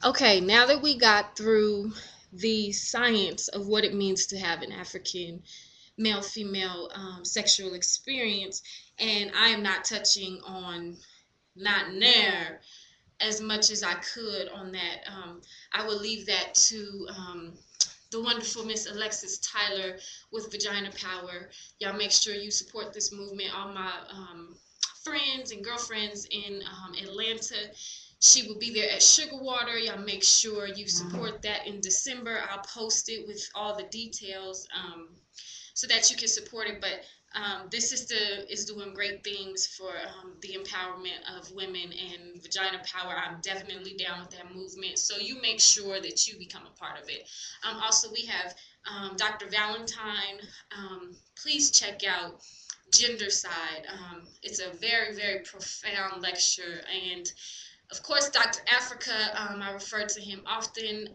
Okay, now that we got through the science of what it means to have an African male female sexual experience, and I am not touching on not near as much as I could on that. I will leave that to the wonderful Miss Alexis Tyler with Vagina Power. Y'all make sure you support this movement. All my friends and girlfriends in Atlanta, she will be there at Sugarwater. Y'all make sure you support that in December. I'll post it with all the details so that you can support it. But this sister is doing great things for the empowerment of women and vagina power. I'm definitely down with that movement. So you make sure that you become a part of it. Also, we have Dr. Valentine. Please check out Gender Side. It's a very, very profound lecture. And of course, Dr. Africa, I refer to him often.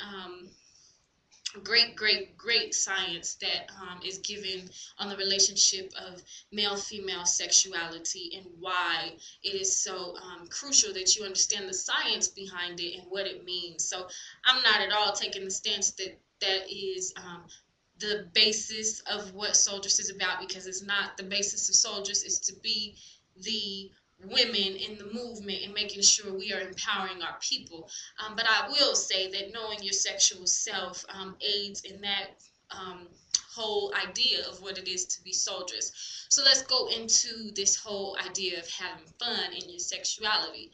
Great science that is given on the relationship of male-female sexuality and why it is so crucial that you understand the science behind it and what it means. So I'm not at all taking the stance that that is the basis of what Soldiers is about, because it's not. The basis of Soldiers is to be the women in the movement and making sure we are empowering our people. But I will say that knowing your sexual self aids in that whole idea of what it is to be soldiers. So let's go into this whole idea of having fun in your sexuality.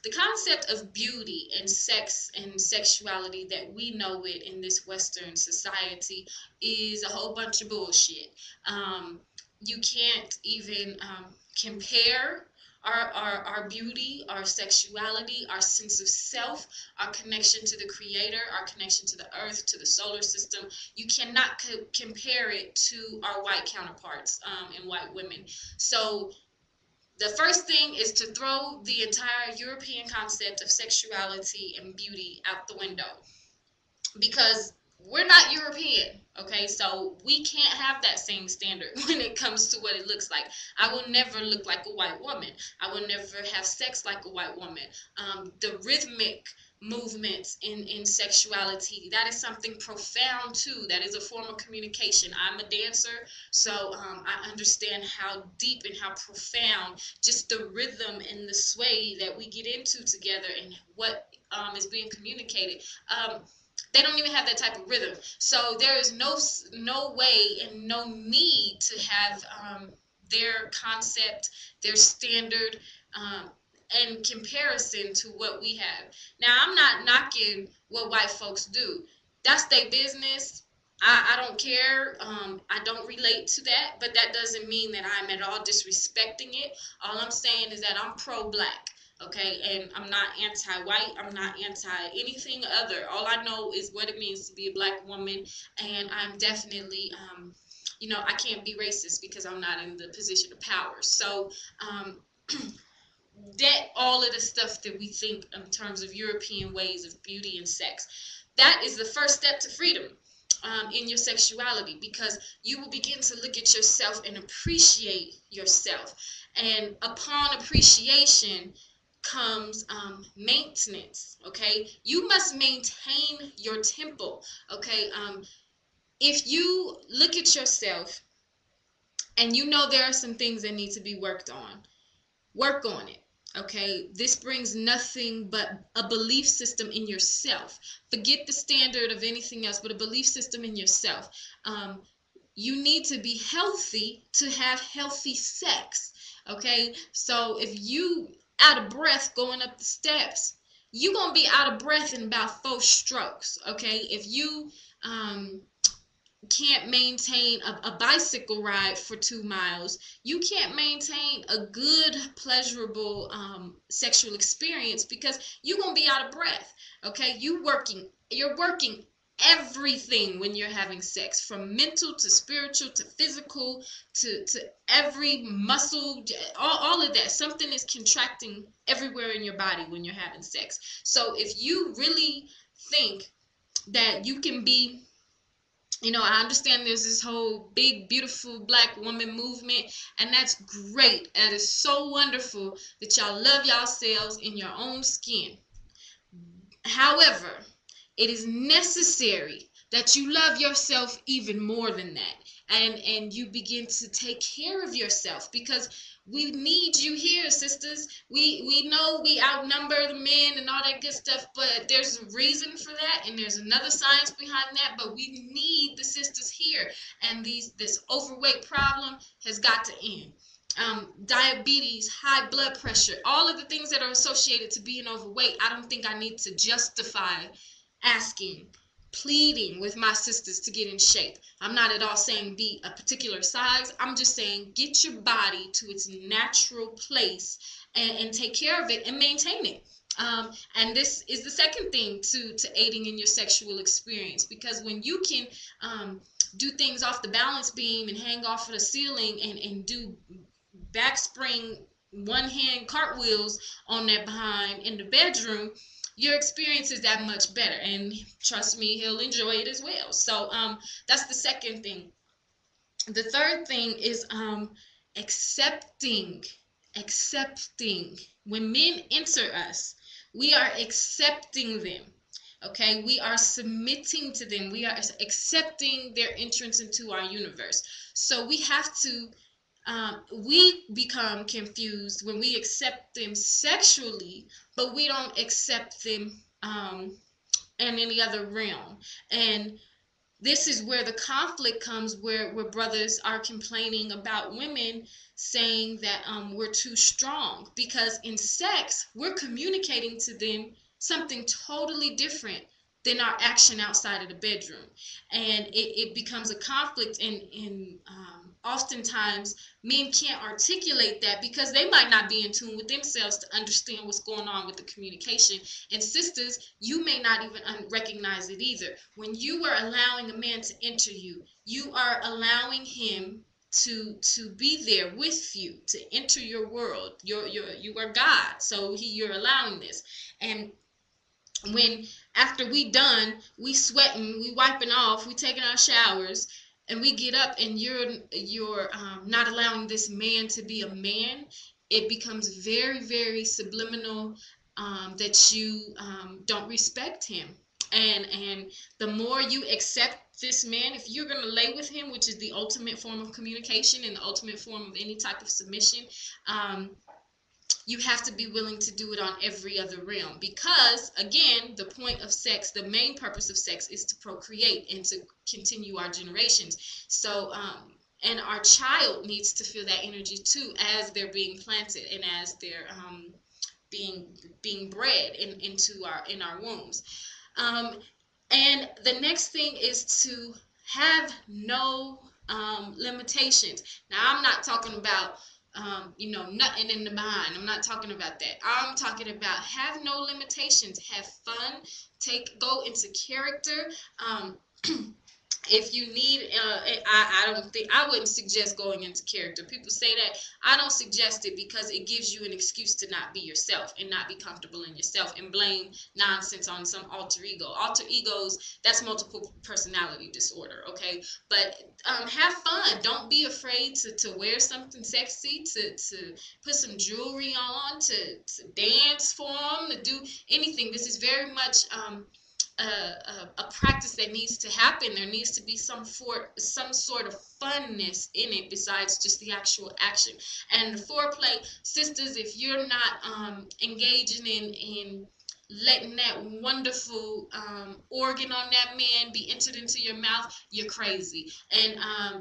The concept of beauty and sex and sexuality that we know it in this Western society is a whole bunch of bullshit. You can't even compare our beauty, our sexuality, our sense of self, our connection to the creator, our connection to the earth, to the solar system. You cannot compare it to our white counterparts and white women. So the first thing is to throw the entire European concept of sexuality and beauty out the window, because we're not European, okay? So we can't have that same standard when it comes to what it looks like. I will never look like a white woman. I will never have sex like a white woman. The rhythmic movements in sexuality, that is something profound too. That is a form of communication. I'm a dancer, so I understand how deep and how profound just the rhythm and the sway that we get into together and what is being communicated. They don't even have that type of rhythm. So there is no way and no need to have their concept, their standard, in comparison to what we have. Now, I'm not knocking what white folks do. That's their business. I don't care. I don't relate to that, but that doesn't mean that I'm at all disrespecting it. All I'm saying is that I'm pro-black. Okay, and I'm not anti-white. I'm not anti-anything other. All I know is what it means to be a black woman, and I'm definitely, I can't be racist because I'm not in the position of power. So, that all of the stuff that we think in terms of European ways of beauty and sex, that is the first step to freedom. In your sexuality, because you will begin to look at yourself and appreciate yourself, and upon appreciation comes maintenance. Okay, you must maintain your temple. Okay, if you look at yourself and you know there are some things that need to be worked on, work on it. Okay, this brings nothing but a belief system in yourself. Forget the standard of anything else, but a belief system in yourself. You need to be healthy to have healthy sex. Okay, so if you out of breath going up the steps, you're gonna be out of breath in about 4 strokes. Okay, if you can't maintain a bicycle ride for 2 miles, you can't maintain a good, pleasurable sexual experience, because you're gonna be out of breath. Okay, you're working everything when you're having sex, from mental to spiritual to physical to every muscle, all of that. Something is contracting everywhere in your body when you're having sex. So if you really think that you can be, I understand there's this whole big, beautiful black woman movement, and that's great. That is so wonderful that y'all love yourselves in your own skin. However, it is necessary that you love yourself even more than that, and you begin to take care of yourself, because we need you here, sisters. We know we outnumber the men and all that good stuff, but there's a reason for that, and there's another science behind that. But we need the sisters here, and this overweight problem has got to end. Diabetes, high blood pressure, all of the things that are associated to being overweight. I don't think I need to justify asking, pleading with my sisters to get in shape. I'm not at all saying be a particular size. I'm just saying get your body to its natural place, and take care of it and maintain it. And this is the second thing to aiding in your sexual experience, because when you can do things off the balance beam and hang off of the ceiling, and do back spring one hand cartwheels on that behind in the bedroom, your experience is that much better, and trust me, he'll enjoy it as well. So that's the second thing. The third thing is accepting. When men enter us, we are accepting them. Okay, we are submitting to them. We are accepting their entrance into our universe. So we have to we become confused when we accept them sexually, but we don't accept them in any other realm. And this is where the conflict comes, where brothers are complaining about women, saying that we're too strong, because in sex we're communicating to them something totally different than our action outside of the bedroom, and it becomes a conflict. And oftentimes men can't articulate that, because they might not be in tune with themselves to understand what's going on with the communication. And sisters, you may not even recognize it either. When you are allowing a man to enter you, you are allowing him to be there with you, to enter your world. You are God, so you're allowing this. And when after we done, we sweating, we wiping off, we taking our showers, and we get up, and you're not allowing this man to be a man, it becomes very, very subliminal, that you don't respect him. And the more you accept this man, if you're going to lay with him, which is the ultimate form of communication and the ultimate form of any type of submission, you have to be willing to do it on every other realm, because again, the point of sex, the main purpose of sex, is to procreate and to continue our generations. So and our child needs to feel that energy too, as they're being planted and as they're being bred into our wombs. And the next thing is to have no limitations. Now, I'm not talking about nothing in the behind. I'm not talking about that. I'm talking about have no limitations, have fun, go into character. If you need, I wouldn't suggest going into character. People say that. I don't suggest it, because it gives you an excuse to not be yourself and not be comfortable in yourself, and blame nonsense on some alter ego. Alter egos, that's multiple personality disorder, okay? But have fun. Don't be afraid to wear something sexy, to put some jewelry on, to dance for them, to do anything. This is very much a practice that needs to happen. There needs to be some sort of funness in it besides just the actual action. And the foreplay, sisters, if you're not engaging in letting that wonderful organ on that man be entered into your mouth, you're crazy. And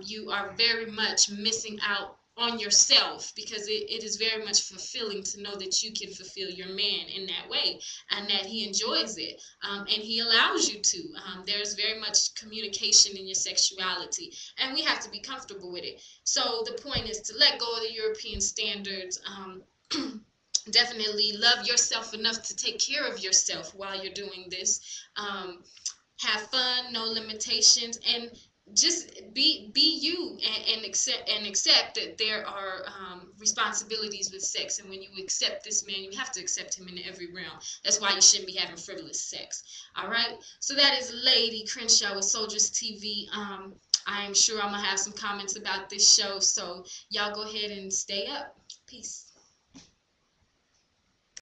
you are very much missing out on yourself, because it is very much fulfilling to know that you can fulfill your man in that way, and that he enjoys it, and he allows you to. There's very much communication in your sexuality, and we have to be comfortable with it. So the point is to let go of the European standards. Definitely love yourself enough to take care of yourself while you're doing this. Have fun, no limitations, and just be you, and accept that there are responsibilities with sex. And when you accept this man, you have to accept him in every realm. That's why you shouldn't be having frivolous sex. All right, so that is Lady Crenshaw with Soldiers TV. I am sure I'm gonna have some comments about this show, so y'all go ahead and stay up. Peace.